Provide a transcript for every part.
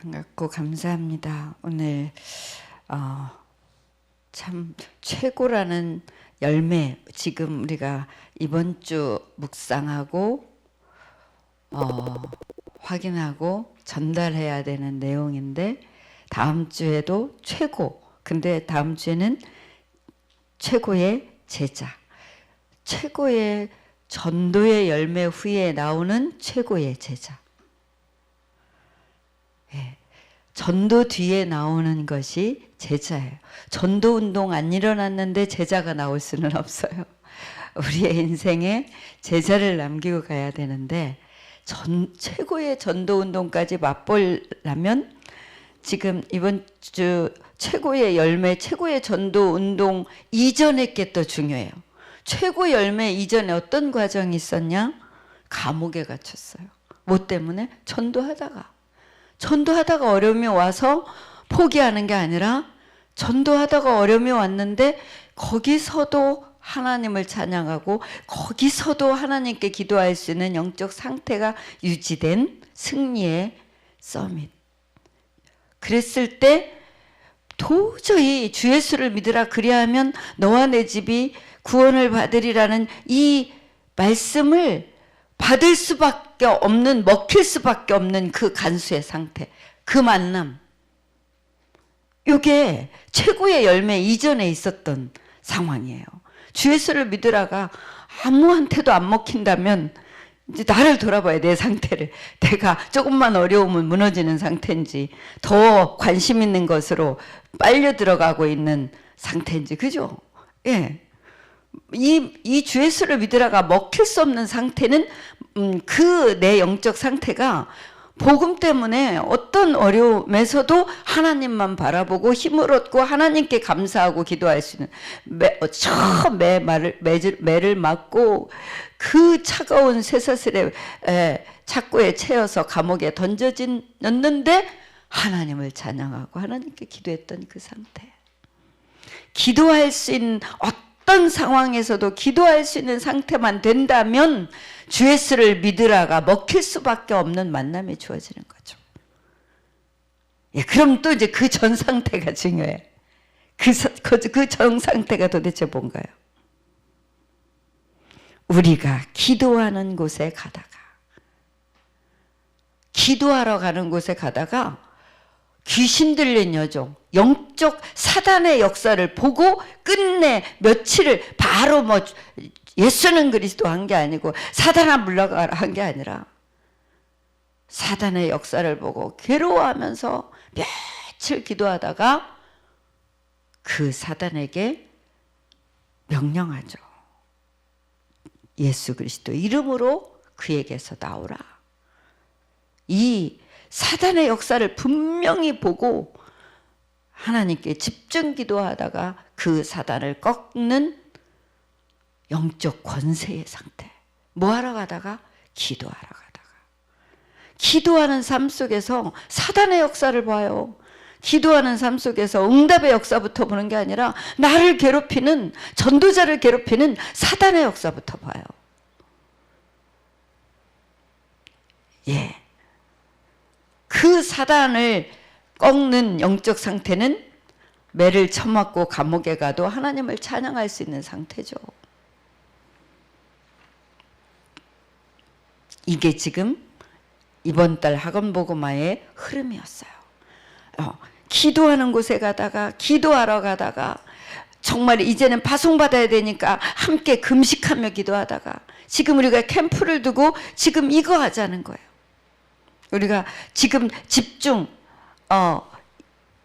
반갑고 감사합니다. 오늘 참 최고라는 열매, 지금 우리가 이번 주 묵상하고 확인하고 전달해야 되는 내용인데, 다음 주에도 최고, 근데 다음 주에는 최고의 제자, 최고의 전도의 열매 후에 나오는 최고의 제자. 예, 전도 뒤에 나오는 것이 제자예요. 전도 운동 안 일어났는데 제자가 나올 수는 없어요. 우리의 인생에 제자를 남기고 가야 되는데, 최고의 전도 운동까지 맛보려면 지금 이번 주 최고의 열매, 최고의 전도 운동 이전의 게 또 중요해요. 최고 열매 이전에 어떤 과정이 있었냐? 감옥에 갇혔어요. 뭐 때문에? 전도하다가 어려움이 와서 포기하는 게 아니라, 전도하다가 어려움이 왔는데 거기서도 하나님을 찬양하고 거기서도 하나님께 기도할 수 있는 영적 상태가 유지된 승리의 서밋. 그랬을 때 도저히 주 예수를 믿으라 그리하면 너와 내 집이 구원을 받으리라는 이 말씀을 받을 수밖에 없는, 먹힐 수밖에 없는 그 간수의 상태, 그 만남, 이게 최고의 열매 이전에 있었던 상황이에요. 주 예수를 믿으라가 아무한테도 안 먹힌다면 이제 나를 돌아봐야, 내 상태를. 내가 조금만 어려우면 무너지는 상태인지, 더 관심 있는 것으로 빨려 들어가고 있는 상태인지, 그죠? 예. 이 주 예수를 믿으라가 먹힐 수 없는 상태는 그 내 영적 상태가 복음 때문에 어떤 어려움에서도 하나님만 바라보고 힘을 얻고 하나님께 감사하고 기도할 수 있는, 매를 맞고 그 차가운 쇠사슬의 착고에 채여서 감옥에 던져졌는데 하나님을 찬양하고 하나님께 기도했던 그 상태. 기도할 수 있는, 어떤 상황에서도 기도할 수 있는 상태만 된다면 주 예수를 믿으라가 먹힐 수밖에 없는 만남이 주어지는 거죠. 예, 그럼 또 이제 그 전 상태가 중요해. 그 전 상태가 도대체 뭔가요? 우리가 기도하는 곳에 가다가, 기도하러 가는 곳에 가다가 귀신 들린 여종, 영적 사단의 역사를 보고 끝내 며칠을 바로 예수는 그리스도 한 게 아니고 사단아 물러가라 한 게 아니라, 사단의 역사를 보고 괴로워하면서 며칠 기도하다가 그 사단에게 명령하죠. 예수 그리스도 이름으로 그에게서 나오라. 이 사단의 역사를 분명히 보고 하나님께 집중 기도하다가 그 사단을 꺾는 영적 권세의 상태. 뭐하러 가다가? 기도하러 가다가. 기도하는 삶 속에서 사단의 역사를 봐요. 기도하는 삶 속에서 응답의 역사부터 보는 게 아니라 나를 괴롭히는, 전도자를 괴롭히는 사단의 역사부터 봐요. 예. 그 사단을 꺾는 영적 상태는 매를 쳐맞고 감옥에 가도 하나님을 찬양할 수 있는 상태죠. 이게 지금 이번 달 학원복음화의 흐름이었어요. 기도하는 곳에 가다가, 기도하러 가다가, 정말 이제는 파송받아야 되니까 함께 금식하며 기도하다가, 지금 우리가 캠프를 두고 지금 이거 하자는 거예요. 우리가 지금 집중,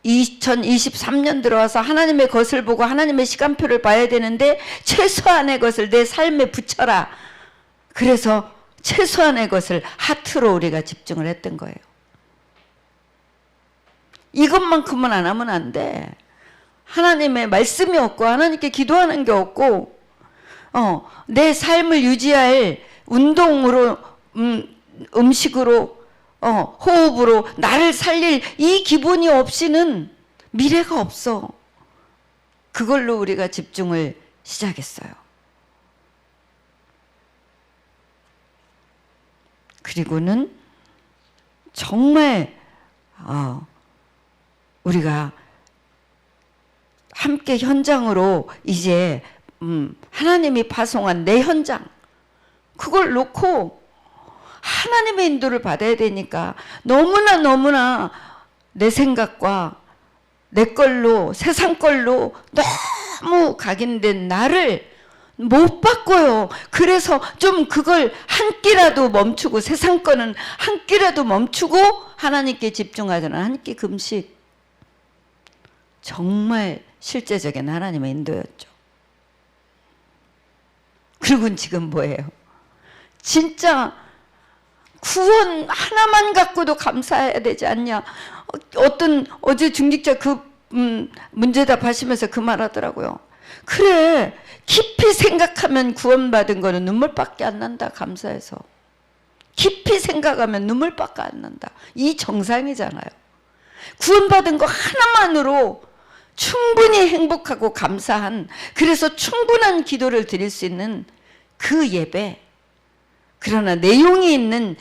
2023년 들어와서 하나님의 것을 보고 하나님의 시간표를 봐야 되는데 최소한의 것을 내 삶에 붙여라. 그래서 최소한의 것을 하트로 우리가 집중을 했던 거예요. 이것만큼은 안 하면 안 돼. 하나님의 말씀이 없고 하나님께 기도하는 게 없고, 내 삶을 유지할 운동으로, 음식으로, 호흡으로 나를 살릴 이 기본이 없이는 미래가 없어. 그걸로 우리가 집중을 시작했어요. 그리고는 정말 우리가 함께 현장으로 이제 하나님이 파송한 내 현장 그걸 놓고 하나님의 인도를 받아야 되니까 너무나 내 생각과 내 걸로 세상 걸로 너무 각인된 나를 못 바꿔요. 그래서 좀 그걸 한 끼라도 멈추고 세상 거는 한 끼라도 멈추고 하나님께 집중하자는 한 끼 금식 정말 실제적인 하나님의 인도였죠. 그리고 지금 뭐예요? 진짜 구원 하나만 갖고도 감사해야 되지 않냐. 어제 중직자 문제답 하시면서 그 말 하더라고요. 그래, 깊이 생각하면 구원받은 거는 눈물밖에 안 난다. 감사해서 깊이 생각하면 눈물밖에 안 난다. 이 정상이잖아요. 구원받은 거 하나만으로 충분히 행복하고 감사한, 그래서 충분한 기도를 드릴 수 있는 그 예배. 그러나 내용이 있는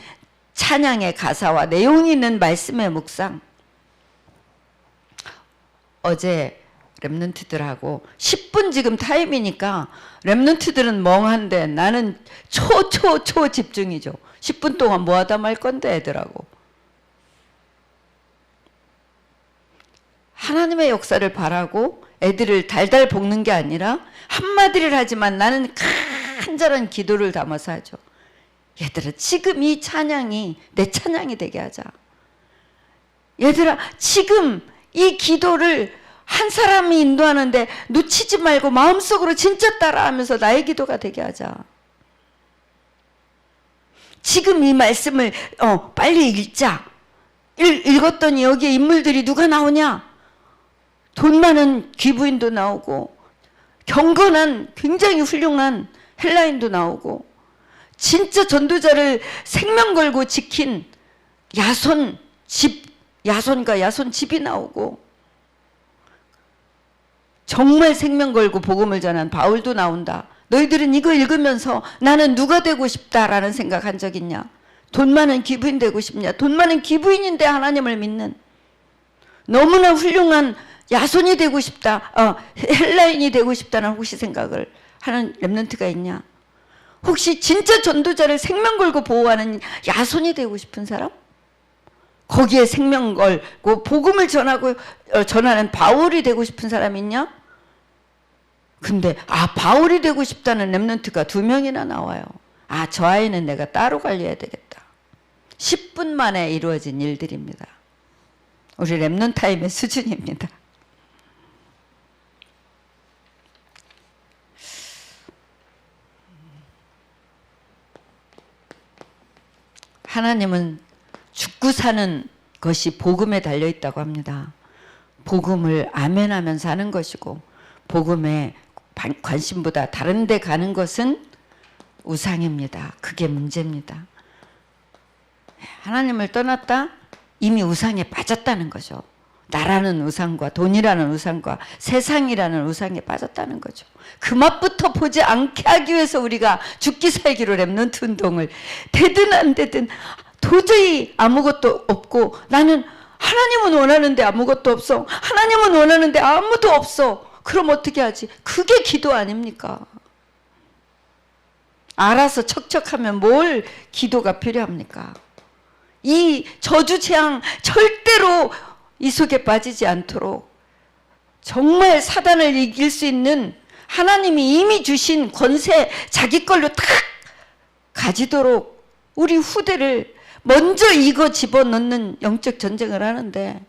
찬양의 가사와 내용이 있는 말씀의 묵상, 어제 랩런트들하고 10분 지금 타임이니까 랩런트들은 멍한데 나는 초 집중이죠. 10분 동안 뭐 하다 말 건데 애들하고. 하나님의 역사를 바라고 애들을 달달 볶는 게 아니라 한마디를 하지만 나는 간절한 기도를 담아서 하죠. 얘들아, 지금 이 찬양이 내 찬양이 되게 하자. 얘들아, 지금 이 기도를 한 사람이 인도하는데 놓치지 말고 마음속으로 진짜 따라하면서 나의 기도가 되게 하자. 지금 이 말씀을 빨리 읽자. 읽었더니 여기에 인물들이 누가 나오냐? 돈 많은 귀부인도 나오고 경건한 굉장히 훌륭한 헬라인도 나오고 진짜 전도자를 생명 걸고 지킨 야손과 야손 집이 나오고 정말 생명 걸고 복음을 전한 바울도 나온다. 너희들은 이거 읽으면서 나는 누가 되고 싶다라는 생각한 적 있냐? 돈 많은 기부인 되고 싶냐? 돈 많은 기부인인데 하나님을 믿는 너무나 훌륭한 야손이 되고 싶다, 헬라인이 되고 싶다는 혹시 생각을 하는 랩런트가 있냐? 혹시 진짜 전도자를 생명 걸고 보호하는 야손이 되고 싶은 사람? 거기에 생명 걸고 복음을 전하는 바울이 되고 싶은 사람이 있냐? 근데 바울이 되고 싶다는 랩런트가 2명이나 나와요. 저 아이는 내가 따로 관리해야 되겠다. 10분 만에 이루어진 일들입니다. 우리 랩넌 타임의 수준입니다. 하나님은 죽고 사는 것이 복음에 달려있다고 합니다. 복음을 아멘하면서 하는 것이고 복음에 관심보다 다른 데 가는 것은 우상입니다. 그게 문제입니다. 하나님을 떠났다? 이미 우상에 빠졌다는 거죠. 나라는 우상과 돈이라는 우상과 세상이라는 우상에 빠졌다는 거죠. 그 맛부터 보지 않게 하기 위해서 우리가 죽기 살기로 랩런트 운동을 되든 안 되든 도저히 아무것도 없고 나는 하나님은 원하는데 아무것도 없어. 하나님은 원하는데 아무도 없어. 그럼 어떻게 하지? 그게 기도 아닙니까? 알아서 척척하면 뭘 기도가 필요합니까? 이 저주 재앙 절대로 이 속에 빠지지 않도록 정말 사단을 이길 수 있는 하나님이 이미 주신 권세 자기 걸로 탁 가지도록 우리 후대를 먼저 이거 집어넣는 영적 전쟁을 하는데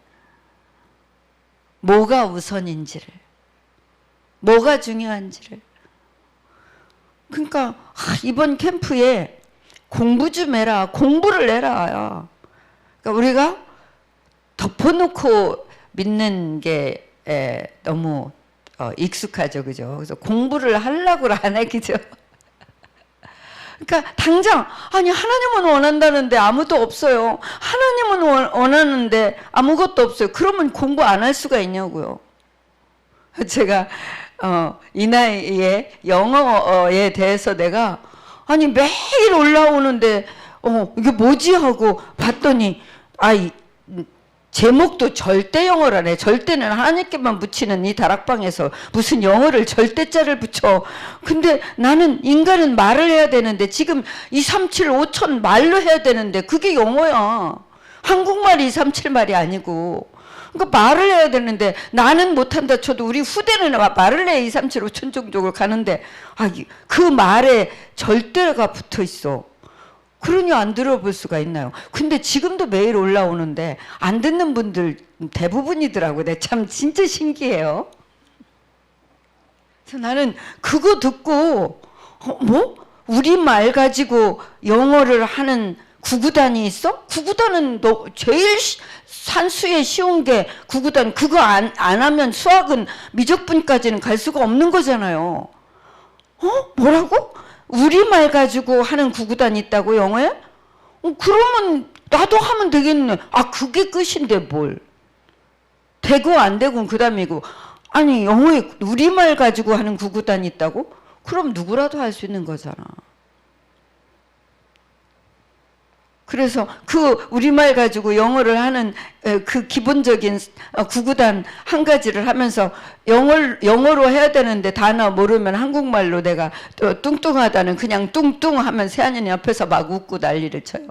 뭐가 우선인지를, 뭐가 중요한지를. 그러니까 이번 캠프에 공부 좀 해라, 공부를 해라. 그러니까 우리가 덮어놓고 믿는 게 너무 익숙하죠, 그죠? 그래서 공부를 하려고 안 해, 그죠? 그러니까 당장 하나님은 원한다는데 아무도 없어요. 하나님은 원하는데 아무것도 없어요. 그러면 공부 안 할 수가 있냐고요. 제가 이 나이에 영어에 대해서 내가 매일 올라오는데 이게 뭐지 하고 봤더니 제목도 절대 영어라네. 절대는 하나님께만 붙이는 이 다락방에서 무슨 영어를 절대자를 붙여. 근데 나는 인간은 말을 해야 되는데 지금 237 5천 말로 해야 되는데 그게 영어야. 한국말이 237 말이 아니고. 그러니까 말을 해야 되는데 나는 못한다 쳐도 우리 후대는 말을 해 237 5천 종족을 가는데 그 말에 절대가 붙어 있어. 그러니 안 들어볼 수가 있나요? 근데 지금도 매일 올라오는데 안 듣는 분들 대부분이더라고요. 내가 참 진짜 신기해요. 그래서 나는 그거 듣고 뭐? 우리말 가지고 영어를 하는 구구단이 있어? 구구단은 제일 산수에 쉬운 게 구구단. 그거 안 하면 수학은 미적분까지는 갈 수가 없는 거잖아요. 뭐라고? 우리말 가지고 하는 구구단이 있다고 영어에? 그러면 나도 하면 되겠네. 그게 끝인데 뭘. 되고 안 되고는 그 다음이고. 아니 영어에 우리말 가지고 하는 구구단이 있다고? 그럼 누구라도 할 수 있는 거잖아. 그래서 그 우리말 가지고 영어를 하는 그 기본적인 구구단 한 가지를 하면서 영어로 해야 되는데 단어 모르면 한국말로 내가 뚱뚱하다는 그냥 뚱뚱 하면 세안이는 옆에서 막 웃고 난리를 쳐요.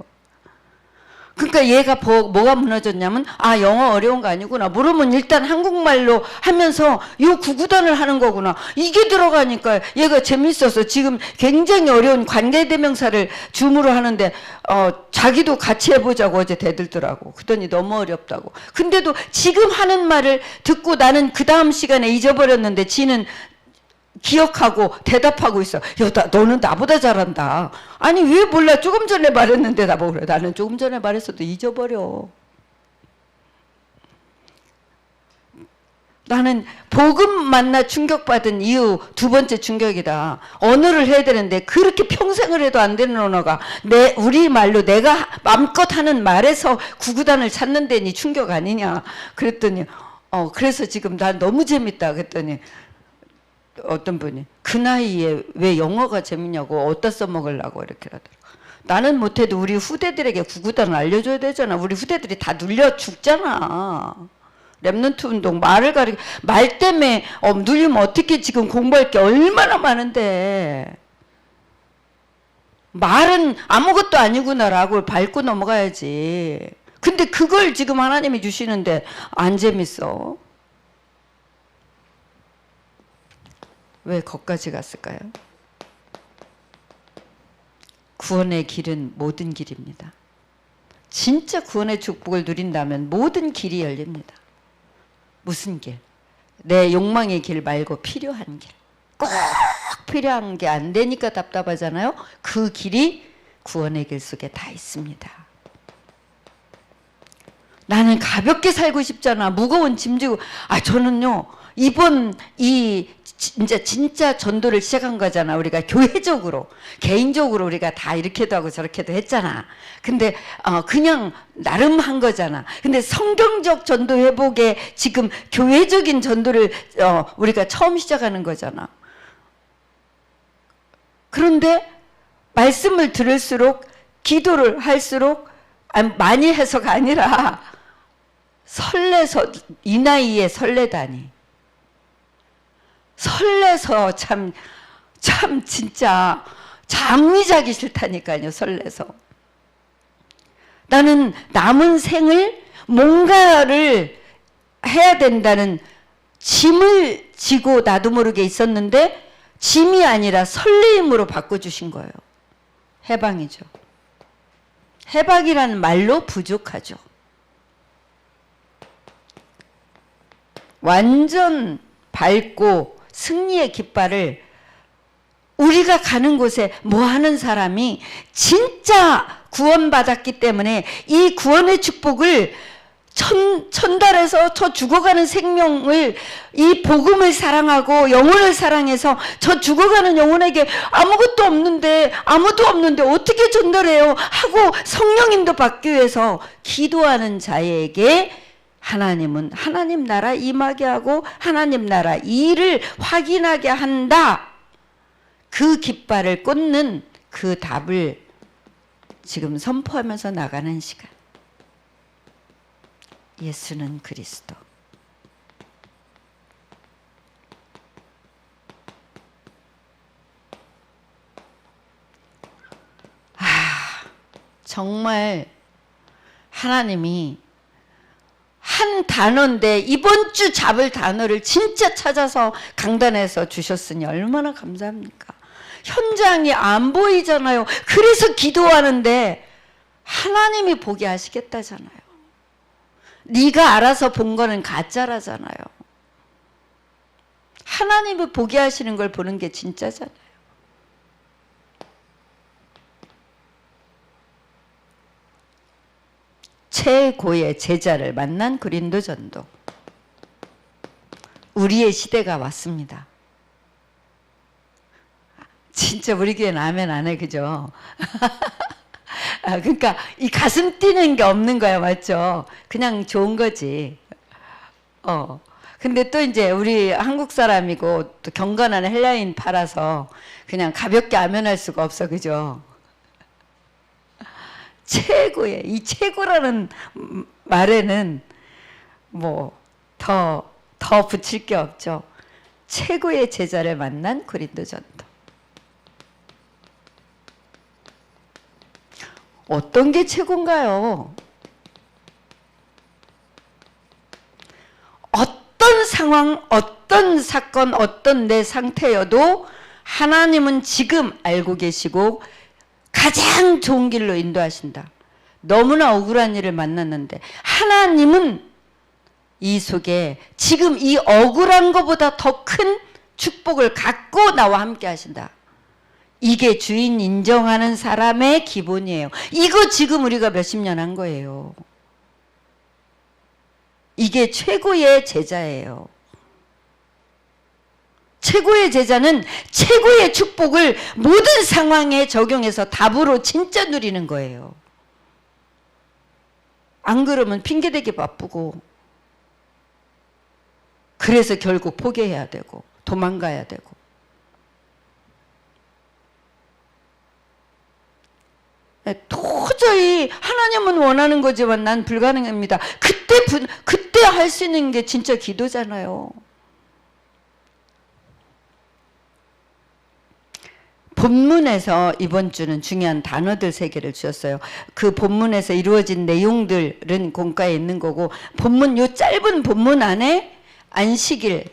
그러니까 얘가 뭐가 무너졌냐면 영어 어려운 거 아니구나. 모르면 일단 한국말로 하면서 요 구구단을 하는 거구나. 이게 들어가니까 얘가 재밌어서 지금 굉장히 어려운 관계대명사를 줌으로 하는데 자기도 같이 해보자고 어제 대들더라고. 그랬더니 너무 어렵다고. 근데도 지금 하는 말을 듣고 나는 그 다음 시간에 잊어버렸는데 지는 기억하고 대답하고 있어. 너는 나보다 잘한다. 아니 왜 몰라. 조금 전에 말했는데 나보고 그래. 나는 조금 전에 말했어도 잊어버려. 나는 복음 만나 충격받은 이유 두 번째 충격이다. 언어를 해야 되는데 그렇게 평생을 해도 안 되는 언어가 우리 말로 내가 맘껏 하는 말에서 구구단을 찾는 데니 충격 아니냐. 그랬더니 그래서 지금 난 너무 재밌다. 그랬더니 어떤 분이 그 나이에 왜 영어가 재밌냐고 어디다 써먹으려고 이렇게 하더라고. 나는 못해도 우리 후대들에게 구구단을 알려줘야 되잖아. 우리 후대들이 다 눌려 죽잖아. 랩넌트 운동 말 때문에 눌리면 어떻게 지금 공부할 게 얼마나 많은데. 말은 아무것도 아니구나라고 밟고 넘어가야지. 근데 그걸 지금 하나님이 주시는데 안 재밌어. 왜 거기까지 갔을까요? 구원의 길은 모든 길입니다. 진짜 구원의 축복을 누린다면 모든 길이 열립니다. 무슨 길? 내 욕망의 길 말고 필요한 길. 꼭 필요한 게 안 되니까 답답하잖아요. 그 길이 구원의 길 속에 다 있습니다. 나는 가볍게 살고 싶잖아. 무거운 짐 지고. 저는요. 이번 진짜 전도를 시작한 거잖아. 우리가 교회적으로, 개인적으로 우리가 다 이렇게도 하고 저렇게도 했잖아. 근데 그냥 나름 한 거잖아. 근데 성경적 전도 회복에 지금 교회적인 전도를 우리가 처음 시작하는 거잖아. 그런데 말씀을 들을수록 기도를 할수록 많이 해서가 아니라 설레서 이 나이에 설레다니. 설레서 참 진짜 잠이 자기 싫다니까요. 설레서. 나는 남은 생을 뭔가를 해야 된다는 짐을 지고 나도 모르게 있었는데 짐이 아니라 설레임으로 바꿔주신 거예요. 해방이죠. 해방이라는 말로 부족하죠. 완전 밝고 승리의 깃발을 우리가 가는 곳에 뭐 하는 사람이 진짜 구원받았기 때문에 이 구원의 축복을 전달해서 저 죽어가는 생명을 이 복음을 사랑하고 영혼을 사랑해서 저 죽어가는 영혼에게 아무것도 없는데 아무도 없는데 어떻게 전달해요 하고 성령님도 받기 위해서 기도하는 자에게 하나님은 하나님 나라 임하게 하고 하나님 나라 일을 확인하게 한다. 그 깃발을 꽂는 그 답을 지금 선포하면서 나가는 시간. 예수는 그리스도. 정말 하나님이 한 단어인데 이번 주 잡을 단어를 진짜 찾아서 강단에서 주셨으니 얼마나 감사합니까? 현장이 안 보이잖아요. 그래서 기도하는데 하나님이 보게 하시겠다잖아요. 네가 알아서 본 거는 가짜라잖아요. 하나님이 보게 하시는 걸 보는 게 진짜잖아요. 최고의 제자를 만난 고린도 전도. 우리의 시대가 왔습니다. 진짜 우리 교회는 아멘 안 해, 그죠? 그러니까 이 가슴 뛰는 게 없는 거야, 맞죠? 그냥 좋은 거지. 근데 또 이제 우리 한국 사람이고 또 경건한 헬라인 팔아서 그냥 가볍게 아멘할 수가 없어, 그죠? 최고의, 이 최고라는 말에는 뭐 더 붙일 게 없죠. 최고의 제자를 만난 고린도 전도. 어떤 게 최고인가요? 어떤 상황, 어떤 사건, 어떤 내 상태여도 하나님은 지금 알고 계시고 가장 좋은 길로 인도하신다. 너무나 억울한 일을 만났는데 하나님은 이 속에 지금 이 억울한 것보다 더 큰 축복을 갖고 나와 함께 하신다. 이게 주인 인정하는 사람의 기본이에요. 이거 지금 우리가 몇십 년 한 거예요. 이게 최고의 제자예요. 최고의 제자는 최고의 축복을 모든 상황에 적용해서 답으로 진짜 누리는 거예요. 안 그러면 핑계대기 바쁘고, 그래서 결국 포기해야 되고 도망가야 되고. 도저히 하나님은 원하는 거지만 난 불가능합니다. 그때 할 수 있는 게 진짜 기도잖아요. 본문에서 이번 주는 중요한 단어들 3개를 주었어요. 그 본문에서 이루어진 내용들은 공과에 있는 거고, 본문, 요 짧은 본문 안에 안식일,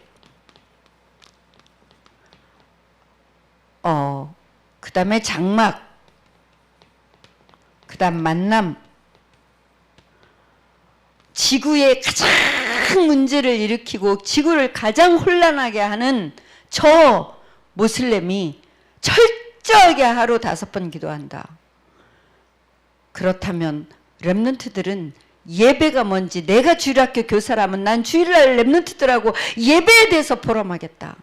그 다음에 장막, 그 다음 만남, 지구에 가장 문제를 일으키고 지구를 가장 혼란하게 하는 저 모슬렘이 철저하게 하루 5번 기도한다. 그렇다면 렘넌트들은 예배가 뭔지, 내가 주일학교 교사라면 난 주일날 렘넌트들하고 예배에 대해서 포럼하겠다.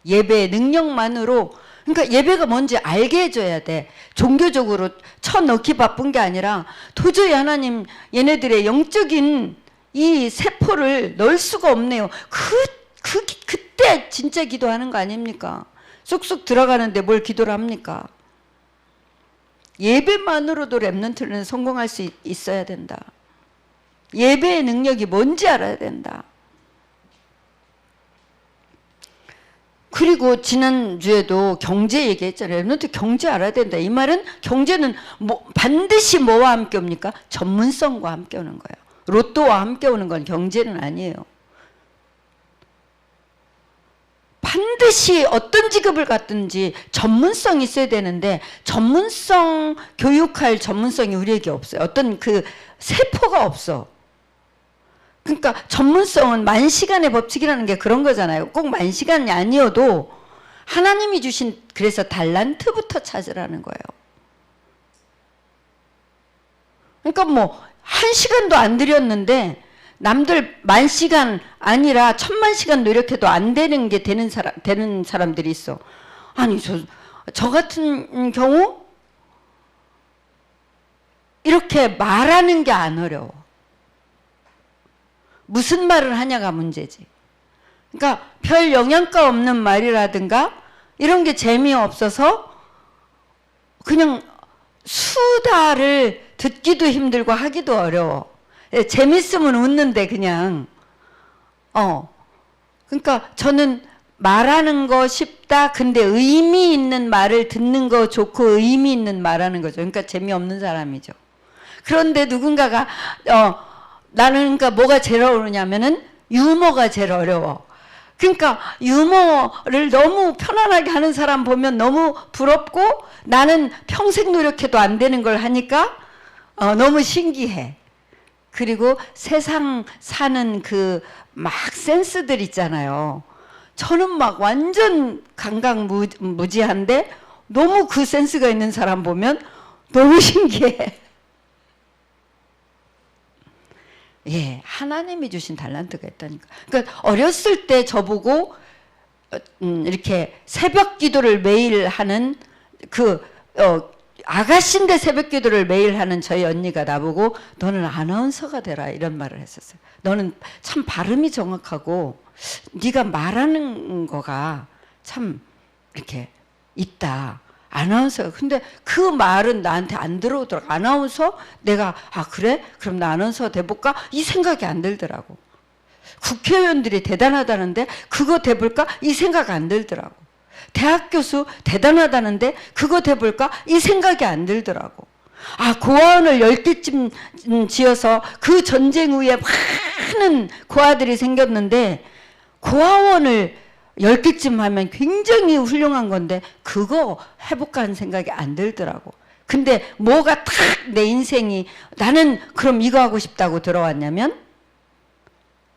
예배의 능력만으로, 그러니까 예배가 뭔지 알게 해줘야 돼. 종교적으로 쳐넣기 바쁜 게 아니라 도저히 하나님 얘네들의 영적인 이 세포를 넣을 수가 없네요. 그때 진짜 기도하는 거 아닙니까? 쑥쑥 들어가는데 뭘 기도를 합니까? 예배만으로도 렘넌트는 성공할 수 있어야 된다. 예배의 능력이 뭔지 알아야 된다. 그리고 지난주에도 경제 얘기했잖아요. 렘넌트 경제 알아야 된다. 이 말은 경제는 반드시 뭐와 함께 옵니까? 전문성과 함께 오는 거예요. 로또와 함께 오는 건 경제는 아니에요. 반드시 어떤 직업을 갖든지 전문성이 있어야 되는데, 전문성, 교육할 전문성이 우리에게 없어요. 어떤 그 세포가 없어. 그러니까 전문성은 만시간의 법칙이라는 게 그런 거잖아요. 꼭 만시간이 아니어도 하나님이 주신, 그래서 달란트부터 찾으라는 거예요. 그러니까 뭐 1시간도 안 들였는데 남들 10,000시간 아니라 10,000,000시간 노력해도 안 되는 게 되는 사람들이 있어. 아니 저 같은 경우 이렇게 말하는 게 안 어려워. 무슨 말을 하냐가 문제지. 그러니까 별 영양가 없는 말이라든가 이런 게 재미없어서 그냥 수다를 듣기도 힘들고 하기도 어려워. 재밌으면 웃는데 그냥. 그러니까 저는 말하는 거 쉽다. 근데 의미 있는 말을 듣는 거 좋고 의미 있는 말하는 거죠. 그러니까 재미없는 사람이죠. 그런데 누군가가 나는 그러니까 뭐가 제일 어려우냐면은 유머가 제일 어려워. 그러니까 유머를 너무 편안하게 하는 사람 보면 너무 부럽고 나는 평생 노력해도 안 되는 걸 하니까 너무 신기해. 그리고 세상 사는 그 막 센스들 있잖아요. 저는 막 완전 강강무지한데 너무 그 센스가 있는 사람 보면 너무 신기해. 예, 하나님이 주신 달란트가 있다니까. 그러니까 어렸을 때 저보고 이렇게 새벽 기도를 매일 하는 아가씨인데 새벽 기도를 매일 하는 저희 언니가 나보고 너는 아나운서가 되라 이런 말을 했었어요. 너는 참 발음이 정확하고 네가 말하는 거가 참 이렇게 있다. 아나운서. 근데 그 말은 나한테 안 들어오더라고. 아나운서? 내가 그래? 그럼 나 아나운서 돼볼까? 이 생각이 안 들더라고. 국회의원들이 대단하다는데 그거 돼볼까? 이 생각 안 들더라고. 대학 교수 대단하다는데 그거 돼볼까? 이 생각이 안 들더라고. 고아원을 10개쯤 지어서 그 전쟁 후에 많은 고아들이 생겼는데 고아원을 10개쯤 하면 굉장히 훌륭한 건데 그거 해볼까 하는 생각이 안 들더라고. 근데 뭐가 탁 내 인생이 나는 그럼 이거 하고 싶다고 들어왔냐면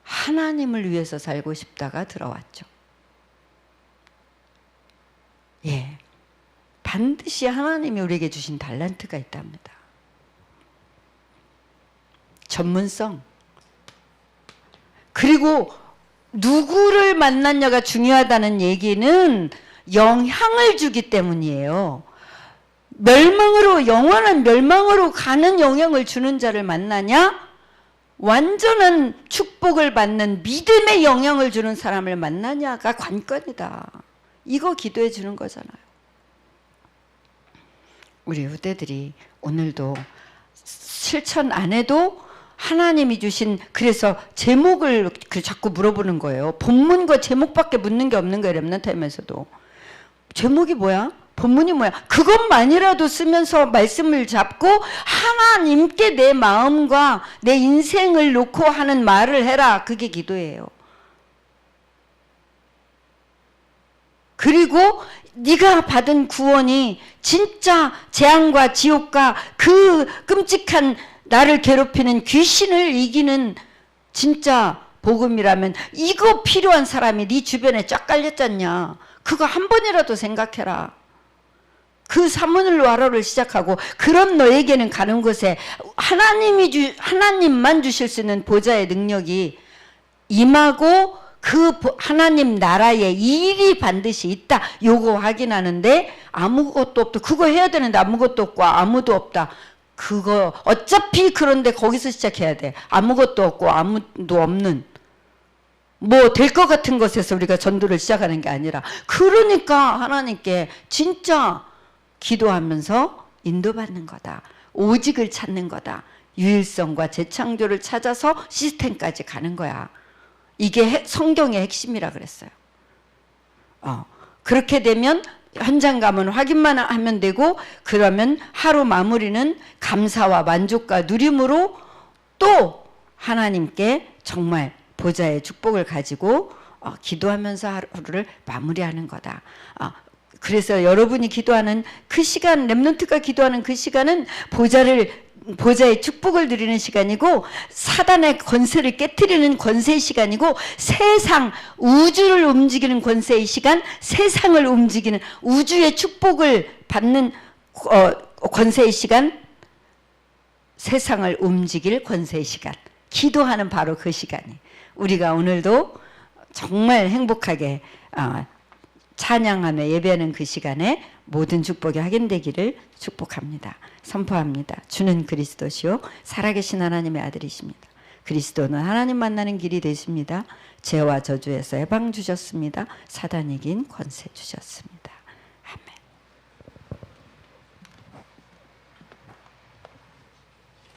하나님을 위해서 살고 싶다가 들어왔죠. 예, 반드시 하나님이 우리에게 주신 달란트가 있답니다. 전문성. 그리고 누구를 만났냐가 중요하다는 얘기는 영향을 주기 때문이에요. 영원한 멸망으로 가는 영향을 주는 자를 만나냐? 완전한 축복을 받는 믿음의 영향을 주는 사람을 만나냐가 관건이다. 이거 기도해 주는 거잖아요. 우리 후대들이 오늘도 실천 안 해도 하나님이 주신, 그래서 제목을 자꾸 물어보는 거예요. 본문과 제목밖에 묻는 게 없는 거예요. 렘넌트하면서도. 제목이 뭐야? 본문이 뭐야? 그것만이라도 쓰면서 말씀을 잡고 하나님께 내 마음과 내 인생을 놓고 하는 말을 해라. 그게 기도예요. 그리고 네가 받은 구원이 진짜 재앙과 지옥과 그 끔찍한 나를 괴롭히는 귀신을 이기는 진짜 복음이라면 이거 필요한 사람이 네 주변에 쫙 깔렸잖냐. 그거 한 번이라도 생각해라. 그 사문을 하루를 시작하고 그런 너에게는 가는 곳에 하나님만 주실 수 있는 보좌의 능력이 임하고 그 하나님 나라에 일이 반드시 있다. 요거 확인하는데 아무것도 없다. 그거 해야 되는데 아무것도 없고 아무도 없다. 그거 어차피 그런데 거기서 시작해야 돼. 아무것도 없고 아무도 없는 뭐 될 것 같은 것에서 우리가 전도를 시작하는 게 아니라, 그러니까 하나님께 진짜 기도하면서 인도받는 거다. 오직을 찾는 거다. 유일성과 재창조를 찾아서 시스템까지 가는 거야. 이게 성경의 핵심이라 그랬어요. 그렇게 되면 현장 가면 확인만 하면 되고, 그러면 하루 마무리는 감사와 만족과 누림으로 또 하나님께 정말 보좌의 축복을 가지고 기도하면서 하루를 마무리하는 거다. 그래서 여러분이 기도하는 그 시간, 렘넌트가 기도하는 그 시간은 보좌의 축복을 누리는 시간이고, 사단의 권세를 깨트리는 권세의 시간이고, 세상 우주를 움직이는 권세의 시간, 세상을 움직이는 우주의 축복을 받는 권세의 시간, 세상을 움직일 권세의 시간, 기도하는 바로 그 시간이, 우리가 오늘도 정말 행복하게 찬양하며 예배하는 그 시간에 모든 축복이 확인되기를 축복합니다. 선포합니다. 주는 그리스도시요 살아계신 하나님의 아들이십니다. 그리스도는 하나님 만나는 길이 되십니다. 죄와 저주에서 해방 주셨습니다. 사단 이긴 권세 주셨습니다.